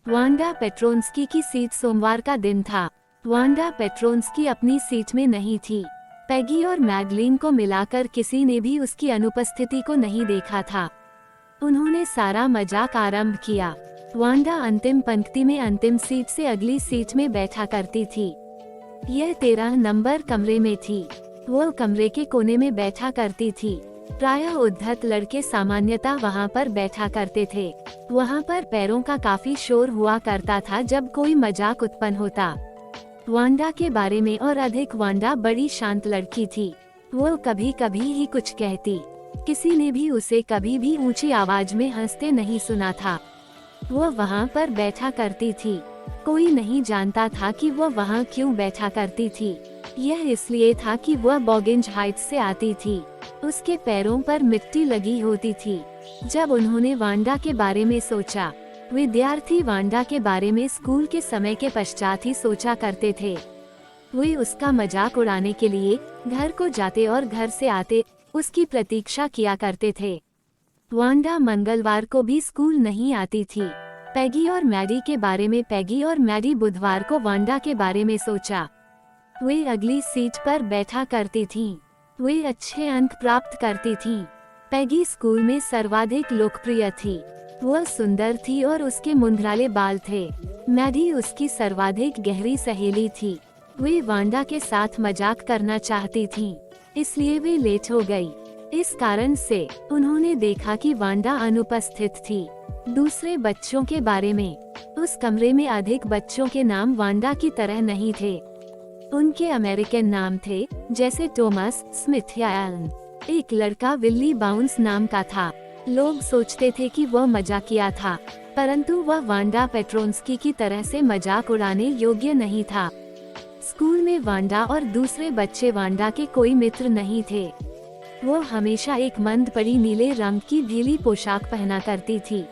Wanda Petronski की seat सोमवार का दिन था। वांडा पेट्रोन्स्की अपनी सीट में नहीं थी। पैगी और मैगलीन को मिलाकर किसी ने भी उसकी अनुपस्थिति को नहीं देखा था। उन्होंने सारा मजाक आरंभ किया। वांडा अंतिम पंक्ति में अंतिम सीट से अगली सीट में बैठा करती थी। यह 13 नंबर कमरे में थी। वो कमरे के कोने में बैठा करती थी। प्रायः उद्धत लड़के सामान्यतः वहाँ पर बैठा करते थे। वहाँ पर पैरों का काफी शोर हुआ करता था जब कोई मजाक उत्पन्न होता। वांडा के बारे में और अधिक, वांडा बड़ी शांत लड़की थी। वो कभी कभी ही कुछ कहती। किसी ने भी उसे कभी भी ऊंची आवाज में हंसते नहीं सुना था। वो वहाँ पर बैठा करती थी। कोई नहीं जानता था कि वो वहाँ क्यों बैठा करती थी। यह इसलिए था कि वह बॉगिंज हाइट्स से आती थी। उसके पैरों पर मिट्टी लगी होती थी। जब उन्होंने वांडा के बारे में सोचा, विद्यार्थी वांडा के बारे में स्कूल के समय के पश्चात ही सोचा करते थे। वे उसका मजाक उड़ाने के लिए घर को जाते और घर से आते उसकी प्रतीक्षा किया करते थे। वांडा मंगलवार को भी स्कूल नहीं आती थी। पैगी और मैडी के बारे में, पैगी और मैडी बुधवार को वांडा के बारे में सोचा। वे अगली सीट पर बैठा करती थीं। वे अच्छे अंक प्राप्त करती थीं। पैगी स्कूल में सर्वाधिक लोकप्रिय थी। वह सुंदर थी और उसके मुंदराले बाल थे। मैडी उसकी सर्वाधिक गहरी सहेली थी। वे वांडा के साथ मजाक करना चाहती थीं, इसलिए वे लेट हो गई। इस कारण से उन्होंने देखा कि वांडा अनुपस्थित थी। दूसरे बच्चों के बारे में, उस कमरे में अधिक बच्चों के नाम वांडा की तरह नहीं थे। उनके अमेरिकन नाम थे, जैसे टॉमस, स्मिथ या एलन। एक लड़का विल्ली बाउंस नाम का था। लोग सोचते थे कि वह मजाकिया था, परंतु वह वांडा पेट्रोन्स्की की तरह से मजाक उड़ाने योग्य नहीं था। स्कूल में वांडा और दूसरे बच्चे वांडा के कोई मित्र नहीं थे। वो हमेशा एक मंद पड़ी नीले रंग की ढीली पोशाक पहना करती थी।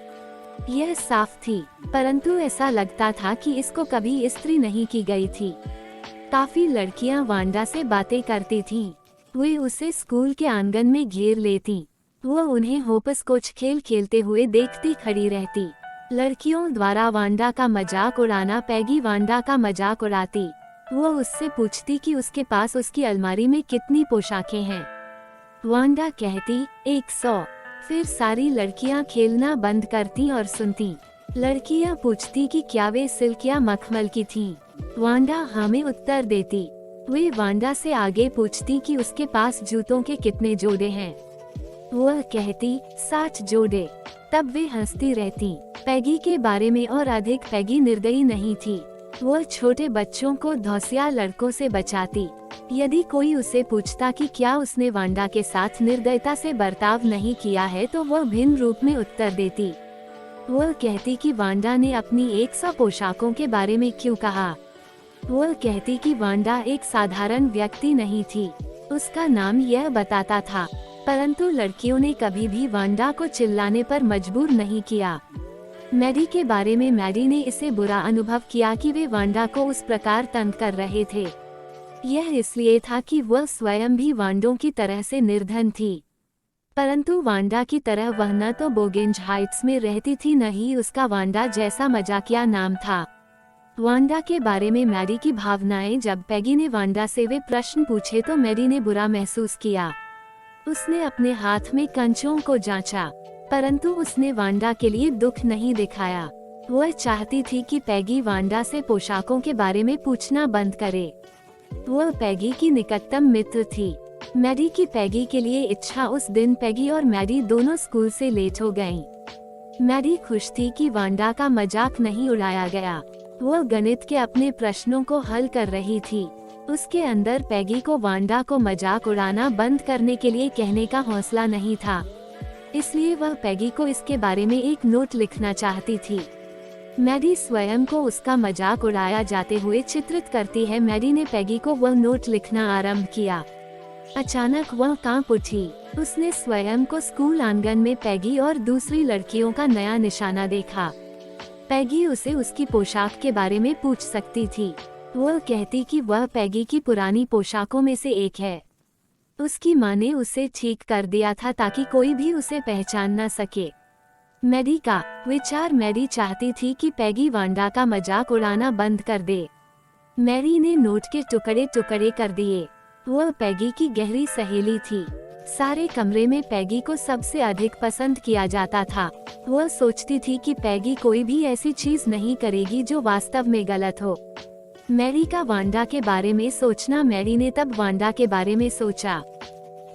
यह साफ थी, परंतु ऐसा लगता था कि इसको कभी इस्त्री नहीं की गई थी। काफी लड़कियां वांडा से बातें करती थीं। वे उसे स्कूल के आंगन में घेर लेती। वो उन्हें होपस कोच खेल खेलते हुए देखती खड़ी रहती। लड़कियों द्वारा वांडा का मजाक उड़ाना, पैगी वांडा का मजाक उड़ाती। वो उससे पूछती कि उसके पास उसकी अलमारी में कितनी पोशाकें हैं। वांडा कहती 100। फिर सारी लड़कियां खेलना बंद करती और सुनती। लड़कियां पूछती कि क्या वे सिल्क या मखमल की थीं। वांडा हमें उत्तर देती। वे वांडा से आगे पूछती कि उसके पास जूतों के कितने जोड़े हैं। वह कहती 60 जोड़े। तब वे हंसती रहती। पैगी के बारे में और अधिक, पैगी निर्दयी नहीं थी। वह छोटे बच्चों को धौसिया लड़कों से बचाती। यदि कोई उसे पूछता कि क्या उसने वांडा के साथ निर्दयता से बर्ताव नहीं किया है, तो वह भिन्न रूप में उत्तर देती। वह कहती कि वांडा ने अपनी 100 पोशाकों के बारे में क्यों कहा। वह कहती कि वांडा एक साधारण व्यक्ति नहीं थी, उसका नाम यह बताता था। परंतु लड़कियों ने कभी भी वांडा को चिल्लाने पर मजबूर नहीं किया। मैडी के बारे में, मैडी ने इसे बुरा अनुभव किया कि वे वांडा को उस प्रकार तंग कर रहे थे। यह इसलिए था कि वह स्वयं भी वांडों की तरह से निर्धन थी। परंतु वांडा की तरह वह न तो बोगिंज हाइट्स में रहती थी, न ही उसका वांडा जैसा मजाकिया नाम था। वांडा के बारे में मैडी की भावनाएं, जब पैगी ने वांडा से वे प्रश्न पूछे तो मैडी ने बुरा महसूस किया। उसने अपने हाथ में कंचों को जांचा, परंतु उसने वांडा के लिए दुख नहीं दिखाया। वह चाहती थी कि पैगी वांडा से पोशाकों के बारे में पूछना बंद करे। वह पैगी की निकटतम मित्र थी। मैडी की पैगी के लिए इच्छा। उस दिन पैगी और मैडी दोनों स्कूल से लेट हो गईं। मैडी खुश थी कि वांडा का मजाक नहीं उड़ाया गया। वह गणित के अपने प्रश्नों को हल कर रही थी। उसके अंदर पैगी को वांडा को मजाक उड़ाना बंद करने के लिए कहने का हौसला नहीं था, इसलिए वह पैगी को इसके बारे में एक नोट लिखना चाहती थी। मैडी स्वयं को उसका मजाक उड़ाया जाते हुए चित्रित करती है। मैडी ने पैगी को वह नोट लिखना आरंभ किया। अचानक वह कांप उठी। उसने स्वयं को स्कूल आंगन में पैगी और दूसरी लड़कियों का नया निशाना देखा। पैगी उसे उसकी पोशाक के बारे में पूछ सकती थी। वह कहती कि वह पैगी की पुरानी पोशाकों में से एक है। उसकी माँ ने उसे ठीक कर दिया था ताकि कोई भी उसे पहचान न सके। मैडी का विचार। मैडी चाहती थी कि पैगी वांडा का मजाक उड़ाना बंद कर दे। मैरी ने नोट के टुकड़े टुकड़े कर दिए। वह पैगी की गहरी सहेली थी। सारे कमरे में पैगी को सबसे अधिक पसंद किया जाता था। वह सोचती थी कि पैगी कोई भी ऐसी चीज नहीं करेगी जो वास्तव में गलत हो। मैरी का वांडा के बारे में सोचना। मैरी ने तब वांडा के बारे में सोचा।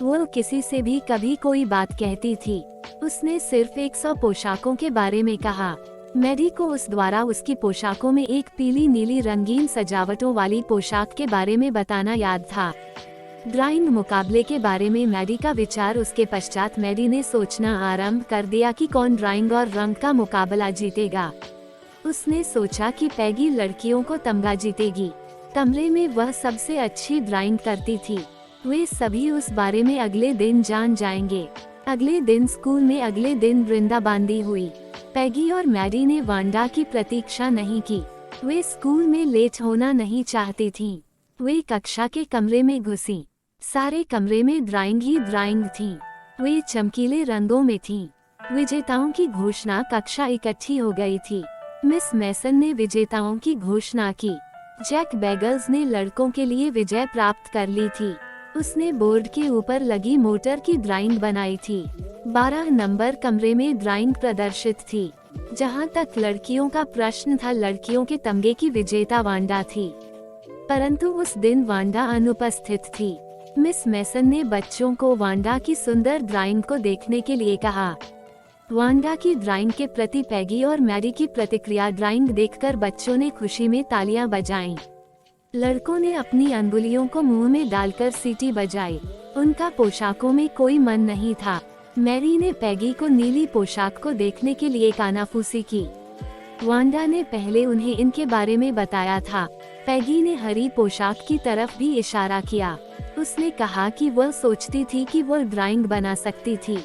वो किसी से भी कभी कोई बात कहती थी। उसने सिर्फ 100 पोशाकों के बारे में कहा। मैरी को उस द्वारा उसकी पोशाकों में एक पीली नीली रंगीन सजावटों वाली पोशाक के बारे में बताना याद था। ड्राइंग मुकाबले के बारे में मैरी का विचार। उसके पश्चात मैरी ने सोचना आरंभ कर दिया कि कौन ड्राइंग और रंग का मुकाबला जीतेगा। उसने सोचा कि पैगी लड़कियों को तमगा जीतेगी। कमरे में वह सबसे अच्छी ड्राइंग करती थी। वे सभी उस बारे में अगले दिन जान जाएंगे। अगले दिन स्कूल में अगले दिन वृंदाबांदी हुई। पैगी और मैरी ने वांडा की प्रतीक्षा नहीं की। वे स्कूल में लेट होना नहीं चाहती थीं। वे कक्षा के कमरे में घुसी। सारे कमरे में ड्राइंग ही ड्राइंग थी। वे चमकीले रंगों में थीं। विजेताओं की घोषणा। कक्षा इकट्ठी हो गई थी। मिस मैसन ने विजेताओं की घोषणा की। जैक बैगल्स ने लड़कों के लिए विजय प्राप्त कर ली थी। उसने बोर्ड के ऊपर लगी मोटर की ड्राइंग बनाई थी। 12 नंबर कमरे में ड्राइंग प्रदर्शित थी। जहां तक लड़कियों का प्रश्न था, लड़कियों के तमगे की विजेता वांडा थी, परंतु उस दिन वांडा अनुपस्थित थी। मिस मैसन ने बच्चों को वांडा की सुंदर ड्राइंग को देखने के लिए कहा। वांडा की ड्राइंग के प्रति पैगी और मैरी की प्रतिक्रिया। ड्राइंग देखकर बच्चों ने खुशी में तालियां बजाईं। लड़कों ने अपनी अंगुलियों को मुंह में डालकर सीटी बजाई। उनका पोशाकों में कोई मन नहीं था। मैरी ने पैगी को नीली पोशाक को देखने के लिए कानाफूसी की। वांडा ने पहले उन्हें इनके बारे में बताया था। पैगी ने हरी पोशाक की तरफ भी इशारा किया। उसने कहा कि वह सोचती थी कि वह ड्राइंग बना सकती थी।